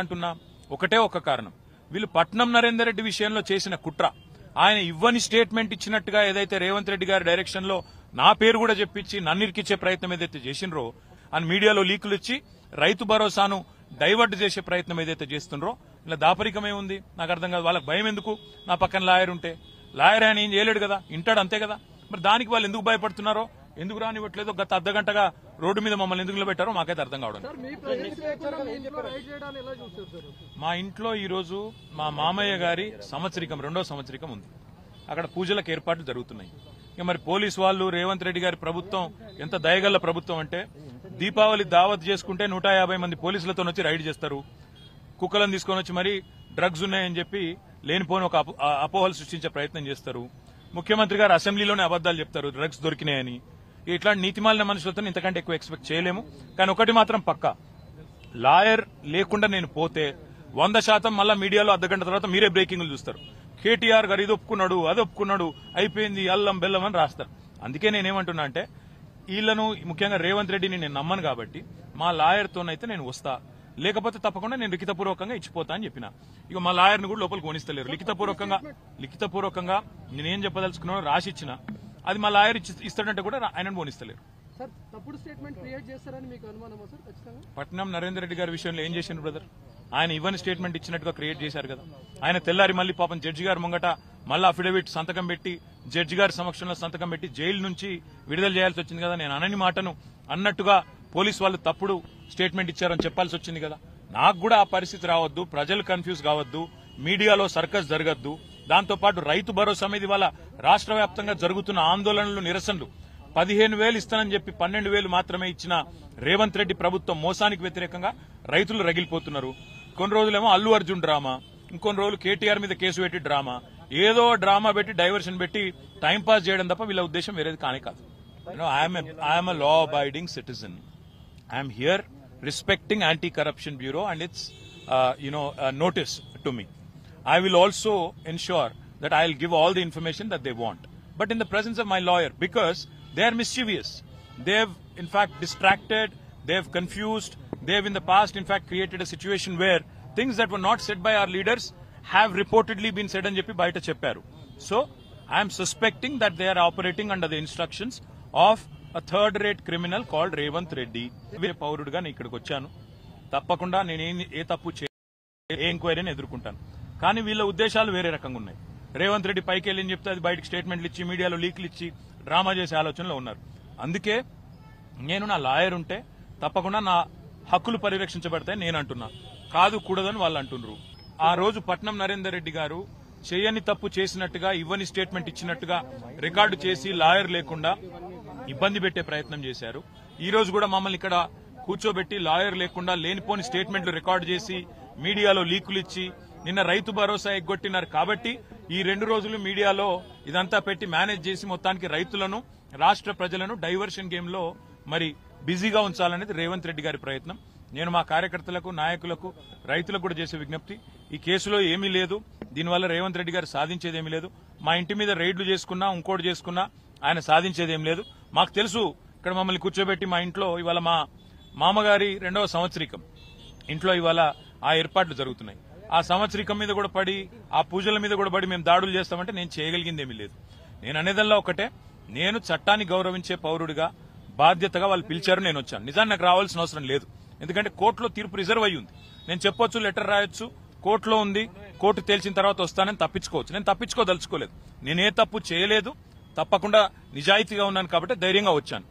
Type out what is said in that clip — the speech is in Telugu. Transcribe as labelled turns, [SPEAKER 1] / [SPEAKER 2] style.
[SPEAKER 1] అంటున్నా ఒకటే ఒక కారణం, వీళ్ళు పట్నం నరేందర్ రెడ్డి విషయంలో చేసిన కుట్ర, ఆయన ఇవ్వని స్టేట్మెంట్ ఇచ్చినట్టుగా ఏదైతే రేవంత్ రెడ్డి గారి డైరెక్షన్ లో నా పేరు కూడా చెప్పించి నన్ను ఇరికిచ్చే ప్రయత్నం ఏదైతే చేసినరో, అని మీడియాలో లీకులు ఇచ్చి రైతు భరోసాను డైవర్ట్ చేసే ప్రయత్నం ఏదైతే చేస్తుండ్రో, ఇలా దాపరికమే ఉంది. నాకు అర్థం కాదు, వాళ్ళకి భయం ఎందుకు? నా పక్కన లాయర్ ఉంటే, లాయర్ ఆయన ఏం చేయలేడు కదా, ఇంటాడు అంతే కదా. మరి దానికి వాళ్ళు ఎందుకు భయపడుతున్నారో, ఎందుకు రానివ్వట్లేదో, గత అర్ధగంటగా రోడ్డు మీద మమ్మల్ని ఎందుకు నిలబెట్టారో మాకైతే అర్థం కావడం. మా ఇంట్లో ఈ రోజు మా మామయ్య గారి సంవత్సరికం, 2వ సంవత్సరికం ఉంది. అక్కడ పూజలకు ఏర్పాట్లు జరుగుతున్నాయి. ఇక మరి పోలీసు వాళ్ళు, రేవంత్ రెడ్డి గారి ప్రభుత్వం ఎంత దయగల్ల ప్రభుత్వం అంటే, దీపావళి దావత్ చేసుకుంటే 150 మంది పోలీసులతో వచ్చి రైడ్ చేస్తారు. కుక్కలను తీసుకొని వచ్చి మరి డ్రగ్స్ ఉన్నాయని చెప్పి లేనిపోని ఒక అపోహలు సృష్టించే ప్రయత్నం చేస్తారు. ముఖ్యమంత్రి గారు అసెంబ్లీలోనే అబద్దాలు చెప్తారు డ్రగ్స్ దొరికినాయని. ఇట్లాంటి నీతిమాలిన మనుషులతో ఇంతకంటే ఎక్కువ ఎక్స్పెక్ట్ చేయలేము. కానీ ఒకటి మాత్రం పక్కా, లాయర్ లేకుండా నేను పోతే 100% మళ్ళా మీడియాలో అర్ధగంట తర్వాత మీరే బ్రేకింగ్లు చూస్తారు. కేటీఆర్ గారు ఇది ఒప్పుకున్నాడు, అది ఒప్పుకున్నాడు, అయిపోయింది, అల్లం బెల్లం అని రాస్తారు. అందుకే నేనేమంటున్నా అంటే, వీళ్లను ముఖ్యంగా రేవంత్ రెడ్డిని నేను నమ్మను కాబట్టి మా లాయర్తోనైతే నేను వస్తా, లేకపోతే తప్పకుండా నేను లిఖితపూర్వకంగా ఇచ్చిపోతా అని చెప్పిన. ఇక మా లాయర్ని కూడా లోపలికి కొనిస్తలేరు. లిఖితపూర్వకంగా నేనేం చెప్పదలుచుకున్నానో రాసి ఇచ్చిన, అది మా లాయర్ ఇస్తాడంటే కూడా ఆయన పోనిస్తలేరు. పట్నం నరేందర్ రెడ్డి గారి విషయంలో ఏం చేసిండ్రు బ్రదర్? ఆయన ఇవ్వని స్టేట్మెంట్ ఇచ్చినట్టుగా క్రియేట్ చేశారు కదా. ఆయన తెల్లారి మళ్ళీ పాపం జడ్జి గారి ముంగట మళ్ళీ అఫిడవిట్ సంతకం పెట్టి, జడ్జి గారి సమక్షంలో సంతకం పెట్టి జైలు నుంచి విడుదల చేయాల్సి వచ్చింది కదా. నేను అనని మాటను అన్నట్టుగా పోలీసు వాళ్ళు తప్పుడు స్టేట్మెంట్ ఇచ్చారని చెప్పాల్సి వచ్చింది కదా. నాకు కూడా ఆ పరిస్థితి రావద్దు, ప్రజలు కన్ఫ్యూజ్ కావద్దు, మీడియాలో సర్కస్ జరగద్దు. దాంతోపాటు రైతు భరోసా మీద ఇవాళ రాష్ట్ర వ్యాప్తంగా జరుగుతున్న ఆందోళనలు, నిరసనలు, 15,000 ఇస్తానని చెప్పి 12,000 మాత్రమే ఇచ్చిన రేవంత్ రెడ్డి ప్రభుత్వం మోసానికి వ్యతిరేకంగా రైతులు రగిలిపోతున్నారు. కొన్ని రోజులేమో అల్లు అర్జున్ డ్రామా, ఇంకొన్ని రోజులు కేటీఆర్ మీద కేసు పెట్టి డ్రామా, ఏదో డ్రామా పెట్టి డైవర్షన్ పెట్టి టైంపాస్ చేయడం తప్ప వీళ్ళ ఉద్దేశం వేరేది కానే కాదు. I'm a law abiding citizen. I'm here respecting Anti-Corruption Bureau and its notice to me. I will also ensure that I'll give all the information that they want, but in the presence of my lawyer, because they are mischievous. They've in fact distracted, they've confused, they've in the past in fact created a situation where things that were not said by our leaders have reportedly been said అని చెప్పి బయట చెప్పారు. So I am suspecting that they are operating under the instructions of a third-rate criminal called Revanth Reddy. పౌరుడిగా నేను ఇక్కడికి వచ్చాను, తప్పకుండా నేను ఏ తప్పు ఏ ఎంక్వైరీని ఎదుర్కొంటాను. కానీ వీళ్ళ ఉద్దేశాలు వేరే రకంగా ఉన్నాయి. రేవంత్ రెడ్డి పైకి వెళ్ళి చెప్తే అది బయటకు స్టేట్మెంట్లు ఇచ్చి మీడియాలో లీకులు ఇచ్చి డ్రామా చేసే ఆలోచనలో ఉన్నారు. అందుకే నేను నా లాయర్ ఉంటే తప్పకుండా నా హక్కులు పరిరక్షించబడతాయి నేను అంటున్నా, కాదు కూడదని వాళ్ళు అంటున్నారు. ఆ రోజు పట్నం నరేందర్ రెడ్డి గారు చేయని తప్పు చేసినట్టుగా, ఇవ్వని స్టేట్మెంట్ ఇచ్చినట్టుగా రికార్డు చేసి లాయర్ లేకుండా ఇబ్బంది పెట్టే ప్రయత్నం చేశారు. ఈ రోజు కూడా మమ్మల్ని ఇక్కడ కూర్చోబెట్టి లాయర్ లేకుండా లేనిపోని స్టేట్మెంట్లు రికార్డు చేసి మీడియాలో లీకులు ఇచ్చి నిన్న రైతు భరోసా ఎగ్గొట్టినారు. కాబట్టి ఈ 2 రోజులు మీడియాలో ఇదంతా పెట్టి మేనేజ్ చేసి మొత్తానికి రైతులను, రాష్ట్ర ప్రజలను డైవర్షన్ గేమ్ లో మరి బిజీగా ఉంచాలనేది రేవంత్ రెడ్డి గారి ప్రయత్నం. నేను మా కార్యకర్తలకు, నాయకులకు, రైతులకు కూడా చేసే విజ్ఞప్తి, ఈ కేసులో ఏమీ లేదు, దీనివల్ల రేవంత్ రెడ్డి గారు సాధించేదేమీ లేదు. మా ఇంటి మీద రైడ్లు చేసుకున్నా, ఇంకోటి చేసుకున్నా ఆయన సాధించేదేం లేదు. మాకు తెలుసు, ఇక్కడ మమ్మల్ని కూర్చోబెట్టి మా ఇంట్లో ఇవాళ మా మామగారి 2వ సంవత్సరికం ఇంట్లో ఇవాళ ఆ ఏర్పాట్లు జరుగుతున్నాయి. ఆ సంవత్సరికం మీద కూడా పడి, ఆ పూజల మీద కూడా పడి మేము దాడులు చేస్తామంటే నేను చేయగలిగిందేమీ లేదు. నేను అనేదల్లా ఒకటే, నేను చట్టాన్ని గౌరవించే పౌరుడిగా బాధ్యతగా వాళ్ళు పిలిచారు, నేను వచ్చాను. నిజాన్ని నాకు రావాల్సిన అవసరం లేదు, ఎందుకంటే కోర్టులో తీర్పు రిజర్వ్ అయ్యి ఉంది. నేను చెప్పొచ్చు, లెటర్ రాయొచ్చు, కోర్టులో ఉంది, కోర్టు తేల్చిన తర్వాత వస్తానని తప్పించుకోవచ్చు. నేను తప్పించుకోదలుచుకోలేదు. నేనే తప్పు చేయలేదు, తప్పకుండా నిజాయితీగా ఉన్నాను కాబట్టి ధైర్యంగా వచ్చాను.